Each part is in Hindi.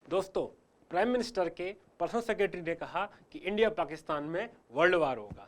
दोस्तों, प्राइम मिनिस्टर के पर्सनल सेक्रेटरी ने कहा कि इंडिया पाकिस्तान में वर्ल्ड वार होगा।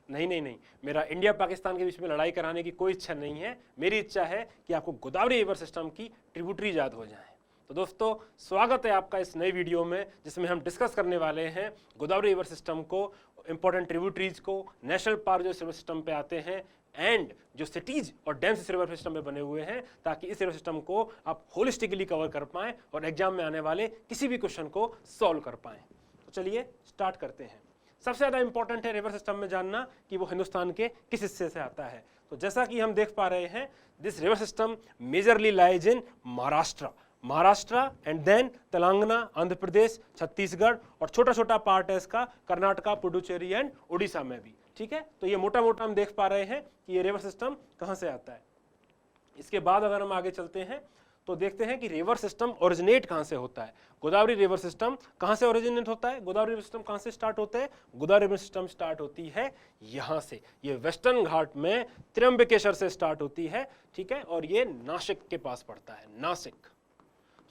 नहीं, मेरा इंडिया पाकिस्तान के बीच में लड़ाई कराने की कोई इच्छा नहीं है। मेरी इच्छा है कि आपको गोदावरी रिवर सिस्टम की ट्रिब्यूटरी याद हो जाए। तो दोस्तों, स्वागत है आपका इस नई वीडियो में, जिसमें हम डिस्कस करने वाले हैं गोदावरी रिवर सिस्टम को, इंपॉर्टेंट ट्रिब्यूटरीज को, नेशनल पार्क जो रिवर सिस्टम पे आते हैं एंड जो सिटीज और डैम्स इस रिवर सिस्टम में बने हुए हैं, ताकि इस रिवर सिस्टम को आप होलिस्टिकली कवर कर पाएं और एग्जाम में आने वाले किसी भी क्वेश्चन को सॉल्व कर पाएं। तो चलिए स्टार्ट करते हैं। सबसे ज़्यादा इंपॉर्टेंट है रिवर सिस्टम में जानना कि वो हिंदुस्तान के किस हिस्से से आता है। तो जैसा कि हम देख पा रहे हैं, this river system majorly lies in Maharashtra and then Telangana, Andhra Pradesh, Chhattisgarh और छोटा छोटा पार्ट है इसका कर्नाटका, पुडुचेरी एंड उड़ीसा में भी। ठीक है, तो ये मोटा मोटा हम देख पा रहे हैं कि ये रिवर सिस्टम कहाँ से आता है। इसके बाद अगर हम आगे चलते हैं तो देखते हैं कि रिवर सिस्टम ओरिजिनेट कहाँ से होता है। गोदावरी रिवर सिस्टम कहाँ से ओरिजिनेट होता है? गोदावरी रिवर सिस्टम कहाँ से स्टार्ट होते हैं? गोदावरी रिवर सिस्टम स्टार्ट होती है यहाँ से। ये वेस्टर्न घाट में त्र्यंबकेश्वर से स्टार्ट होती है। ठीक है, और ये नासिक के पास पड़ता है। नासिक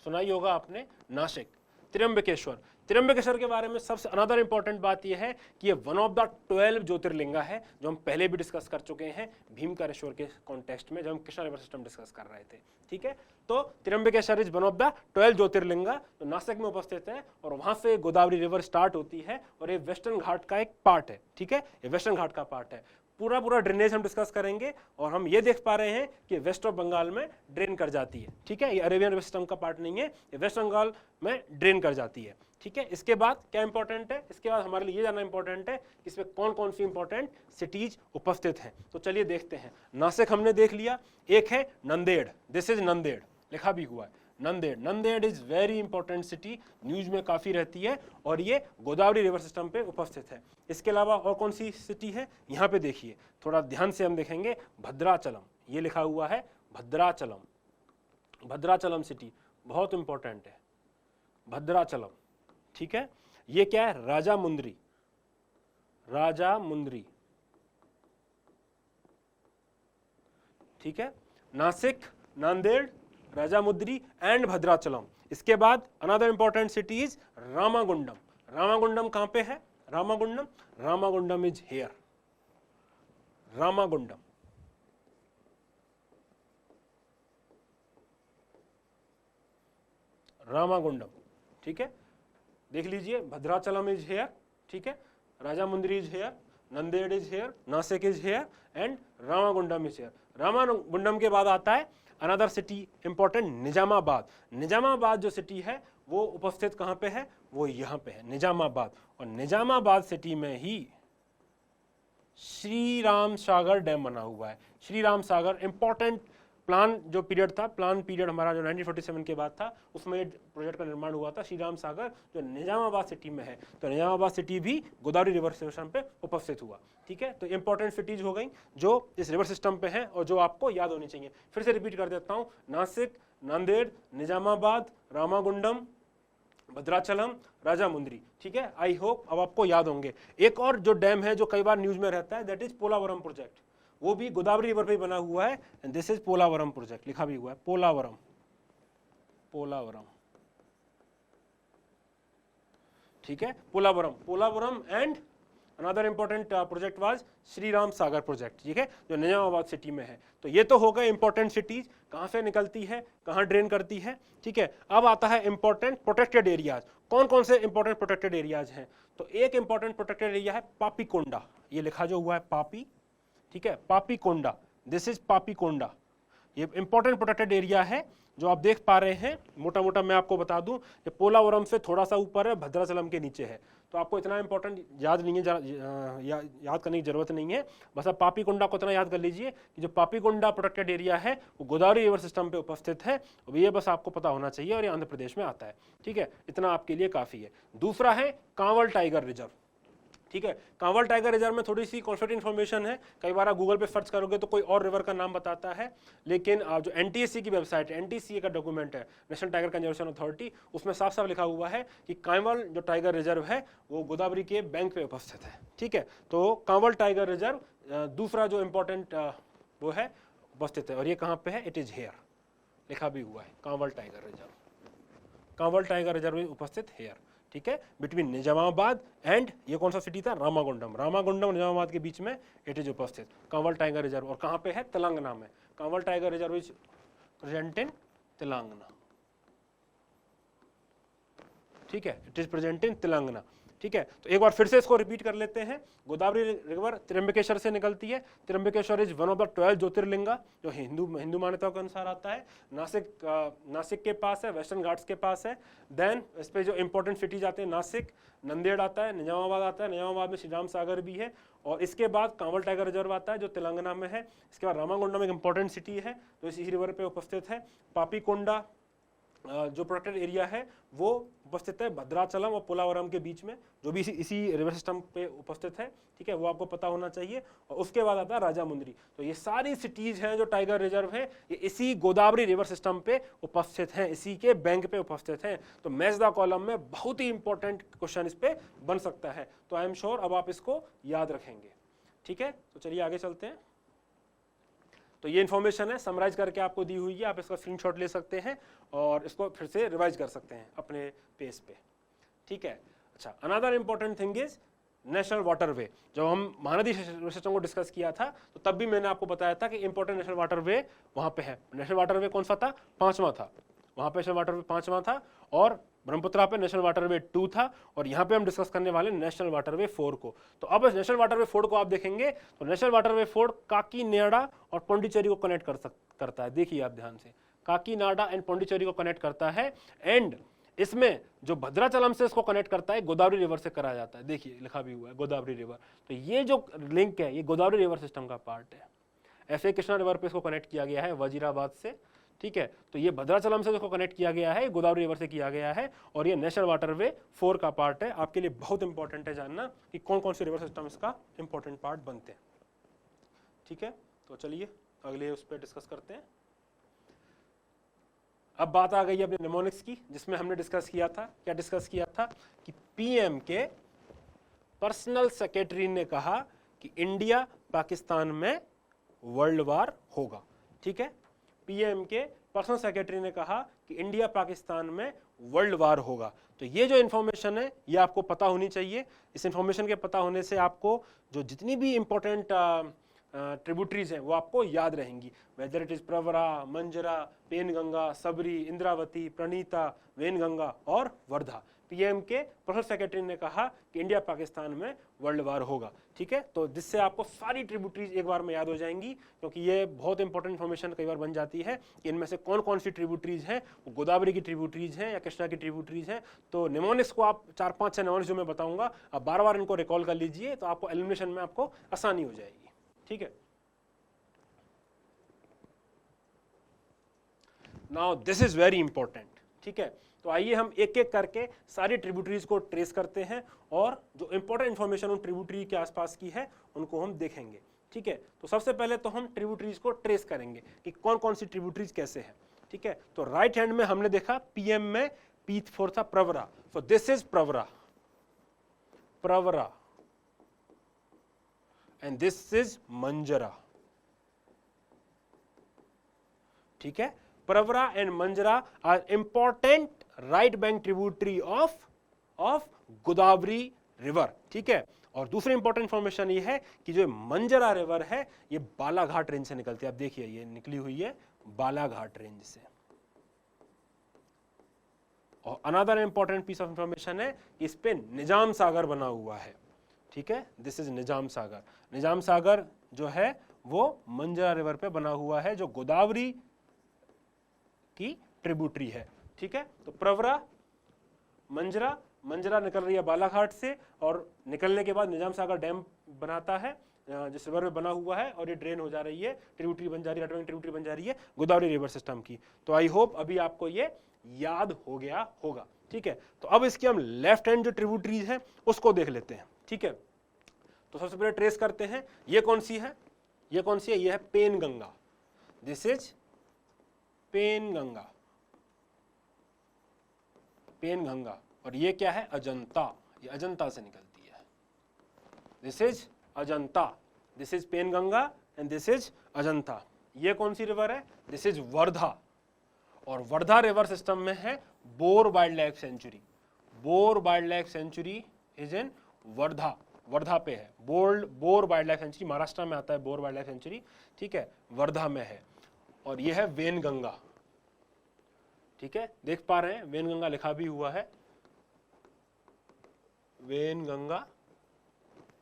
सुनाई होगा आपने, नासिक, त्र्यंबकेश्वर के बारे में सबसे अनदर इंपॉर्टेंट बात यह है कि ये वन ऑफ द 12 ज्योतिर्लिंगा है, जो हम पहले भी डिस्कस कर चुके हैं भीमकारेश्वर के कॉन्टेक्स्ट में, जब हम कृष्णा रिवर सिस्टम डिस्कस कर रहे थे। ठीक है, तो Trimbakeshwar is one of the 12 jyotirlinga, जो नासिक में उपस्थित है, और वहां से गोदावरी रिवर स्टार्ट होती है और ये वेस्टर्न घाट का एक पार्ट है। ठीक है, ये वेस्टर्न घाट का पार्ट है। पूरा ड्रेनेज हम डिस्कस करेंगे और हम ये देख पा रहे हैं कि वेस्ट ऑफ बंगाल में ड्रेन कर जाती है। ठीक है, ये अरेबियन रिवर सिस्टम का पार्ट नहीं है, ये वेस्ट बंगाल में ड्रेन कर जाती है। ठीक है, इसके बाद क्या इंपॉर्टेंट है? इसके बाद हमारे लिए ये जानना इंपॉर्टेंट है कि इसमें कौन कौन सी इंपॉर्टेंट सिटीज उपस्थित हैं। तो चलिए देखते हैं। नासिक हमने देख लिया, एक है नंदेड़, दिस इज नंदेड़, लिखा भी हुआ है Nanded is very important city, news में काफी रहती है और ये गोदावरी रिवर सिस्टम पे उपस्थित है। इसके अलावा और कौन सी सिटी है? यहाँ पे देखिए, थोड़ा ध्यान से हम देखेंगे, भद्राचलम, ये लिखा हुआ है भद्राचलम सिटी बहुत इंपॉर्टेंट है, भद्राचलम। ठीक है, ये क्या है? राजामुंद्री। ठीक है, नासिक, नांदेड़, राजामुद्री एंड भद्राचलम। इसके बाद another important city is Ramagundam. Ramagundam कहां पे है? Ramagundam is here, Ramagundam. ठीक है, देख लीजिए, भद्राचलम इज हियर, ठीक है, Rajahmundry is here, Nanded is here, Nashik is here and Ramagundam is here. Ramagundam के बाद आता है अनदर सिटी इंपॉर्टेंट, निजामाबाद जो सिटी है वो उपस्थित कहां पे है? वो यहां पे है, निजामाबाद। और निजामाबाद सिटी में ही श्री राम सागर डैम बना हुआ है। श्री राम सागर इंपॉर्टेंट प्लान जो पीरियड था, प्लान पीरियड हमारा जो 1947 के बाद था, उसमें प्रोजेक्ट का निर्माण हुआ था, श्री राम सागर, जो निजामाबाद सिटी में है। तो निजामाबाद सिटी भी गोदावरी रिवर सिस्टम पे उपस्थित हुआ। ठीक है, तो इंपॉर्टेंट सिटीज हो गई जो इस रिवर सिस्टम पे हैं और जो आपको याद होनी चाहिए। फिर से रिपीट कर देता हूँ, नासिक, नांदेड़, निजामाबाद, रामागुंडम, भद्राचलम, राजामुंद्री। ठीक है, आई होप अब आपको याद होंगे। एक और जो डैम है जो कई बार न्यूज में रहता है, दैट इज पोलावरम प्रोजेक्ट, वो भी गोदावरी रिवर पे बना हुआ है, and this is Polavaram project, लिखा भी हुआ है पोलावरम। ठीक है, Polavaram and another important project was Shri Ram Sagar project. ठीक है, जो निजामाबाद सिटी में है। तो ये तो हो गए इंपॉर्टेंट सिटीज, कहां से निकलती है, कहां ड्रेन करती है। ठीक है, अब आता है इंपॉर्टेंट प्रोटेक्टेड एरियाज। कौन कौन से इंपॉर्टेंट प्रोटेक्टेड एरियाज हैं? तो एक इंपॉर्टेंट प्रोटेक्टेड एरिया है पापीकोंडा, ये लिखा जो हुआ है पापी। ठीक है, पापीकोंडा, दिस इज पापीकोंडा, ये इंपॉर्टेंट प्रोटेक्टेड एरिया है जो आप देख पा रहे हैं। मोटा मोटा मैं आपको बता दूं, ये पोलावरम से थोड़ा सा ऊपर है, भद्राचलम के नीचे है। तो आपको इतना इंपॉर्टेंट याद नहीं है, याद करने की जरूरत नहीं है, बस आप पापीकोंडा को इतना याद कर लीजिए कि जो पापीकोंडा प्रोटेक्टेड एरिया है वो गोदावरी रिवर सिस्टम पे उपस्थित है। ये बस आपको पता होना चाहिए, और ये आंध्र प्रदेश में आता है। ठीक है, इतना आपके लिए काफी है। दूसरा है कांवल टाइगर रिजर्व। ठीक है, कांवल टाइगर रिजर्व में थोड़ी सी कॉन्फिडेंट इन्फॉर्मेशन है, कई बार आप गूगल पे सर्च करोगे तो कोई और रिवर का नाम बताता है, लेकिन जो एनटीएससी की वेबसाइट है, एनटीसीए का डॉक्यूमेंट है, नेशनल टाइगर कंजर्वेशन अथॉरिटी, उसमें साफ साफ लिखा हुआ है कि कांवल जो टाइगर रिजर्व है वो गोदावरी के बैंक पे उपस्थित है। ठीक है, तो कांवल टाइगर रिजर्व दूसरा जो इंपॉर्टेंट वो है उपस्थित है, और ये कहाँ पे है? इट इज हेयर, लिखा भी हुआ है कांवल टाइगर रिजर्व। कांवल टाइगर रिजर्व उपस्थित हेयर, ठीक है, बिटवीन निजामाबाद एंड ये कौन सा सिटी था, रामागुंडम, रामागुंडम निजामाबाद के बीच में इट इज उपस्थित कांवल टाइगर रिजर्व। और कहाँ पे है, तेलंगाना में। Kawal tiger reserve is present in Telangana, ठीक है, it is present in Telangana, ठीक है। तो एक बार फिर से इसको रिपीट कर लेते हैं। गोदावरी रिवर त्र्यंबकेश्वर से निकलती है। Trimbakeshwar is one of the 12 jyotirlinga जो हिंदू मान्यताओं के अनुसार आता है। नासिक के पास है, वेस्टर्न घाट्स के पास है। देन इस पे जो इंपॉर्टेंट सिटीज आते हैं, नासिक, नंदेड़ आता है, निजामाबाद आता है, निजामाबाद में श्री राम सागर भी है। और इसके बाद कांवल टाइगर रिजर्व आता है जो तेलंगाना में है। इसके बाद रामागुंडम एक इंपॉर्टेंट सिटी है जो इसी रिवर पे उपस्थित है। पापीकोंडा जो प्रोटेक्टेड एरिया है वो उपस्थित है भद्राचलम और पोलावरम के बीच में, जो भी इसी रिवर सिस्टम पे उपस्थित है, ठीक है, वो आपको पता होना चाहिए। और उसके बाद आता है राजामुंद्री। तो ये सारी सिटीज हैं जो टाइगर रिजर्व है, ये इसी गोदावरी रिवर सिस्टम पे उपस्थित हैं, इसी के बैंक पे उपस्थित हैं। तो मैच द कॉलम में बहुत ही इंपॉर्टेंट क्वेश्चन इस पे बन सकता है। तो आई एम श्योर अब आप इसको याद रखेंगे, ठीक है। तो चलिए आगे चलते हैं। तो ये इन्फॉर्मेशन है, समराइज करके आपको दी हुई है, आप इसका स्क्रीनशॉट ले सकते हैं और इसको फिर से रिवाइज कर सकते हैं अपने पेज पे, ठीक है। अच्छा, another important thing is national waterway. जब हम महानदी सिस्टम को डिस्कस किया था तो तब भी मैंने आपको बताया था कि इंपॉर्टेंट नेशनल वाटरवे वहां पे है। नेशनल वाटरवे कौन सा था, 5वां था, वहां पे नेशनल वाटरवे 5वां था। और ब्रह्मपुत्रा पे नेशनल वाटरवे 2 था। और यहाँ पे हम डिस्कस करने वाले नेशनल वाटरवे 4 को। तो अब नेशनल वाटरवे 4 को आप देखेंगे तो नेशनल वाटरवे 4 काकीनाडा और पौंडीचेरी को कनेक्ट करता है। देखिए आप ध्यान से, काकीनाडा एंड पौंडीचेरी को कनेक्ट करता है। एंड इसमें जो भद्राचलम से इसको कनेक्ट करता है गोदावरी रिवर से करा जाता है। देखिए लिखा भी हुआ है गोदावरी रिवर। तो ये जो लिंक है ये गोदावरी रिवर सिस्टम का पार्ट है। ऐसे कृष्णा रिवर पे इसको कनेक्ट किया गया है वजीराबाद से, ठीक है। तो ये भद्राचलम से इसको कनेक्ट किया गया है, गोदावरी रिवर से किया गया है। और ये नेशनल वाटरवे 4 का पार्ट है। आपके लिए बहुत इंपॉर्टेंट है जानना कि कौन कौन से रिवर सिस्टम इसका इंपॉर्टेंट पार्ट बनते हैं, ठीक है। तो चलिए अगले उस पर डिस्कस करते हैं। अब बात आ गई अपने निमोनिक्स की, जिसमें हमने डिस्कस किया था, क्या डिस्कस किया था कि पीएम के पर्सनल सेक्रेटरी ने कहा कि इंडिया पाकिस्तान में वर्ल्ड वार होगा, ठीक है। पीएम के पर्सनल सेक्रेटरी ने कहा कि इंडिया पाकिस्तान में वर्ल्ड वार होगा। तो ये जो इंफॉर्मेशन है ये आपको पता होनी चाहिए। इस इंफॉर्मेशन के पता होने से आपको जो जितनी भी इंपॉर्टेंट ट्रिब्यूटरीज हैं वो आपको याद रहेंगी, whether it is Pravara, Manjra, Penganga, Sabari, Indravati, Pranita, Wainganga और वर्धा। पीएम के पर्सनल सेक्रेटरी ने कहा कि इंडिया पाकिस्तान में वर्ल्ड वार होगा, ठीक है। तो जिससे आपको सारी ट्रिब्यूटरीज एक बार में याद हो जाएंगी, क्योंकि ये बहुत इंपॉर्टेंट इन्फॉर्मेशन कई बार बन जाती है कि इनमें से कौन कौन सी ट्रिब्यूटरीज हैं, वो गोदावरी की ट्रिब्यूटरीज हैं या कृष्णा की ट्रिब्यूटरीज हैं। तो निमोनिक्स को आप 4-5 निमोनिक्स जो मैं बताऊंगा आप बार बार इनको रिकॉल कर लीजिए, तो आपको एलिमिनेशन में आपको आसानी हो जाएगी, ठीक है। Now this is very important, ठीक है। तो आइए हम एक एक करके सारी ट्रिब्यूटरीज को ट्रेस करते हैं और जो इंपॉर्टेंट इंफॉर्मेशन उन ट्रिब्यूटरी के आसपास की है उनको हम देखेंगे, ठीक है। तो सबसे पहले तो हम ट्रिब्यूटरीज को ट्रेस करेंगे कि कौन कौन सी ट्रिब्यूटरीज कैसे है, ठीक है। तो राइट हैंड में हमने देखा पीएम में P4 था Pravara, so this is Pravara, Pravara, and this is Manjra, ठीक है। Pravara and Manjra are important right bank tributary of Godavari river, ठीक है। और दूसरी इंपॉर्टेंट इंफॉर्मेशन ये है कि जो मंजरा रिवर है ये बालाघाट रेंज से निकलती है। आप देखिए ये निकली हुई है बालाघाट रेंज से। और another important piece of information है इस पे निजाम सागर बना हुआ है, ठीक है। दिस इज निजाम सागर। निजाम सागर जो है वो मंजरा रिवर पे बना हुआ है जो गोदावरी की ट्रिब्यूटरी है, ठीक है। तो प्रवरा, मंजरा, मंजरा निकल रही है बालाघाट से और निकलने के बाद निजाम सागर डैम बनाता है जिस रिवर में बना हुआ है और ये ड्रेन हो जा रही है, ट्रिब्यूटरी बन जा रही है, राइट बैंक ट्रिब्यूटरी बन जा रही है गोदावरी रिवर सिस्टम की। तो आई होप अभी आपको ये याद हो गया होगा, ठीक है। तो अब इसकी हम लेफ्ट हैंड जो ट्रिब्यूटरीज है उसको देख लेते हैं, ठीक है। तो सबसे पहले ट्रेस करते हैं, ये कौन सी है, ये कौन सी है, ये है पेनगंगा, दिस इज पेनगंगा, पेनगंगा। और ये क्या है, अजंता, ये अजंता से निकलती है, this is Ajanta, this is Penganga and this is Ajanta. ये कौन सी रिवर है, दिस इज वर्धा, और वर्धा रिवर सिस्टम में है bore wild life sanctuary, bore wild life sanctuary is in Wardha, Wardha पे है। Bore wild life sanctuary Maharashtra में आता है, बोर वाइल्ड लाइफ सेंचुरी, ठीक है, वर्धा में है। और ये है वेनगंगा, ठीक है, देख पा रहे हैं वेनगंगा लिखा भी हुआ है, वेनगंगा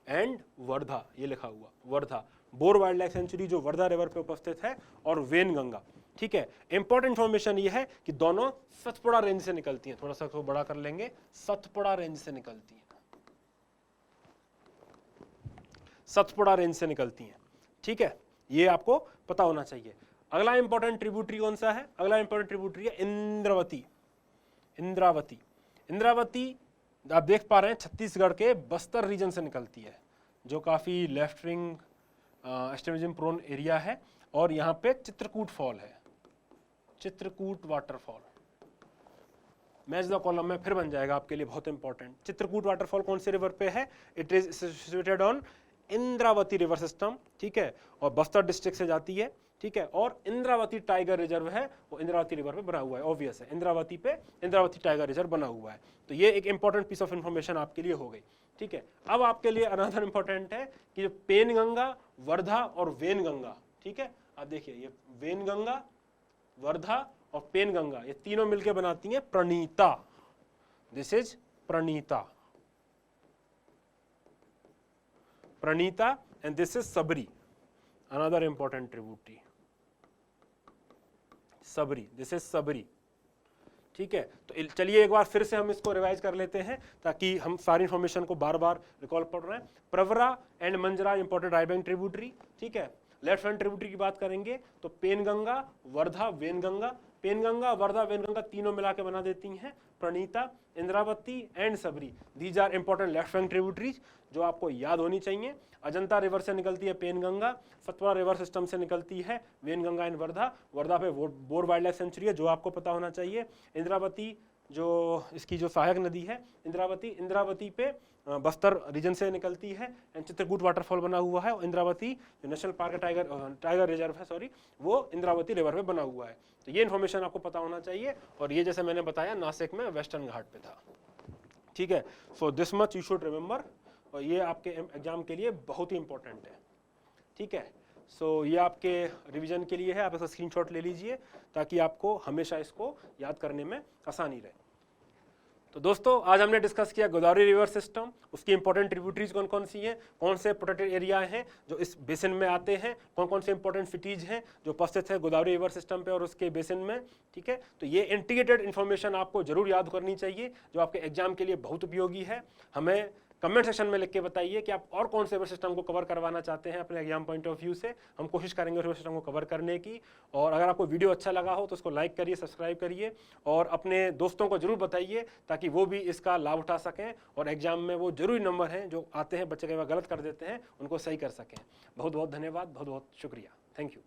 एंड वर्धा, ये लिखा हुआ Wardha, bore wild life sanctuary जो वर्धा रिवर पे उपस्थित है, और वेनगंगा, ठीक है। इंपॉर्टेंट इंफॉर्मेशन ये है कि दोनों सतपुड़ा रेंज से निकलती हैं, थोड़ा सा इसको बड़ा कर लेंगे, सतपुड़ा रेंज से निकलती हैं, सतपुड़ा रेंज से निकलती हैं, ठीक है, ये आपको पता होना चाहिए। अगला इंपॉर्टेंट ट्रिब्यूटरी कौन सा है? अगला इंपॉर्टेंट ट्रिब्यूटरी है इंद्रावती, इंद्रावती, इंद्रावती आप देख पा रहे हैं छत्तीसगढ़ के बस्तर रीजन से निकलती है, जो काफी left wing extremism prone area है, और यहाँ पे चित्रकूट फॉल है, Chitrakoot waterfall, match the column में फिर बन जाएगा आपके लिए, बहुत इंपॉर्टेंट। चित्रकूट वाटरफॉल कौन से रिवर पे है? It is situated on Indravati river system, ठीक है, और बस्तर डिस्ट्रिक्ट से जाती है, ठीक है, और इंद्रावती टाइगर रिजर्व है, वो इंद्रावती रिवर पे बना हुआ है, ऑब्वियस है, इंद्रावती पे इंद्रावती टाइगर रिजर्व बना हुआ है। तो ये एक इंपॉर्टेंट पीस ऑफ इंफॉर्मेशन आपके लिए हो गई, ठीक है। अब आपके लिए अनदर इंपॉर्टेंट है कि जो पेनगंगा, वर्धा और वेनगंगा, ठीक है, आप देखिए ये वेनगंगा, वर्धा और पेनगंगा, ये तीनों मिलकर बनाती हैं Pranita, this is Pranita, Pranita, and this is Sabari, another important tributary, Sabari, this is Sabari, ठीक है। तो चलिए एक बार फिर से हम इसको रिवाइज कर लेते हैं ताकि हम सारी इंफॉर्मेशन को बार बार रिकॉल पढ़ रहे हैं। Pravara and Manjra important right bank tributary, ठीक है। लेफ्ट हैंड ट्रिब्यूटरी की बात करेंगे तो पेनगंगा, वर्धा, वेनगंगा, पेनगंगा, वर्धा, वेनगंगा तीनों मिला के बना देती हैं Pranhita, Indravati and Sabari. These are important left bank tributaries जो आपको याद होनी चाहिए। अजंता रिवर से निकलती है पेनगंगा, सतपुड़ा रिवर सिस्टम से निकलती है वेनगंगा एंड वर्धा, वर्धा पे बोर वाइल्ड लाइफ सेंचुरी है जो आपको पता होना चाहिए। इंद्रावती जो इसकी जो सहायक नदी है इंद्रावती, इंद्रावती पे बस्तर रीजन से निकलती है, एंड चित्रकूट वाटरफॉल बना हुआ है। और इंद्रावती जो नेशनल पार्क टाइगर रिजर्व है, सॉरी, वो इंद्रावती रिवर पे बना हुआ है। तो ये इन्फॉर्मेशन आपको पता होना चाहिए। और ये जैसे मैंने बताया नासिक में वेस्टर्न घाट पे था, ठीक है। So this much you should remember, और ये आपके एग्जाम के लिए बहुत ही इंपॉर्टेंट है, ठीक है। सो ये आपके रिवीजन के लिए है, आप इसका स्क्रीनशॉट ले लीजिए ताकि आपको हमेशा इसको याद करने में आसानी रहे। तो दोस्तों आज हमने डिस्कस किया गोदावरी रिवर सिस्टम, उसकी इंपॉर्टेंट ट्रिब्यूटरीज कौन कौन सी हैं, कौन से प्रोटेक्टेड एरिया हैं जो इस बेसिन में आते हैं, कौन कौन से इंपॉर्टेंट सिटीज हैं जो उपस्थित है गोदावरी रिवर सिस्टम पे और उसके बेसिन में, ठीक है। तो ये इंटीग्रेटेड इन्फॉर्मेशन आपको जरूर याद करनी चाहिए जो आपके एग्जाम के लिए बहुत उपयोगी है। हमें कमेंट सेक्शन में लिख के बताइए कि आप और कौन से रिवर सिस्टम को कवर करवाना चाहते हैं अपने एग्जाम पॉइंट ऑफ व्यू से। हम कोशिश करेंगे रिवर सिस्टम को कवर करने की। और अगर आपको वीडियो अच्छा लगा हो तो उसको लाइक करिए, सब्सक्राइब करिए और अपने दोस्तों को जरूर बताइए ताकि वो भी इसका लाभ उठा सकें और एग्जाम में वो जरूरी नंबर हैं जो आते हैं बच्चे कई बार गलत कर देते हैं उनको सही कर सकें। बहुत बहुत धन्यवाद, बहुत बहुत शुक्रिया, थैंक यू।